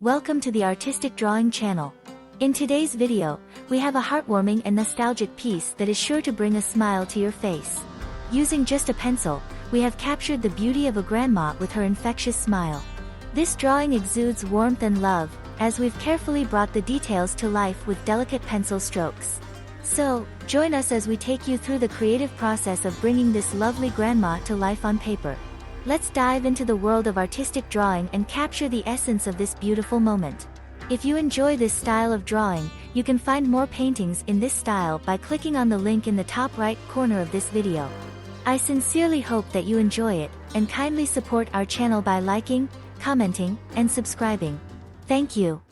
Welcome to the Artistic Drawing channel. In today's video, we have a heartwarming and nostalgic piece that is sure to bring a smile to your face. Using just a pencil, we have captured the beauty of a grandma with her infectious smile. This drawing exudes warmth and love, as we've carefully brought the details to life with delicate pencil strokes. So, join us as we take you through the creative process of bringing this lovely grandma to life on paper. Let's dive into the world of artistic drawing and capture the essence of this beautiful moment. If you enjoy this style of drawing, you can find more paintings in this style by clicking on the link in the top right corner of this video. I sincerely hope that you enjoy it, and kindly support our channel by liking, commenting, and subscribing. Thank you.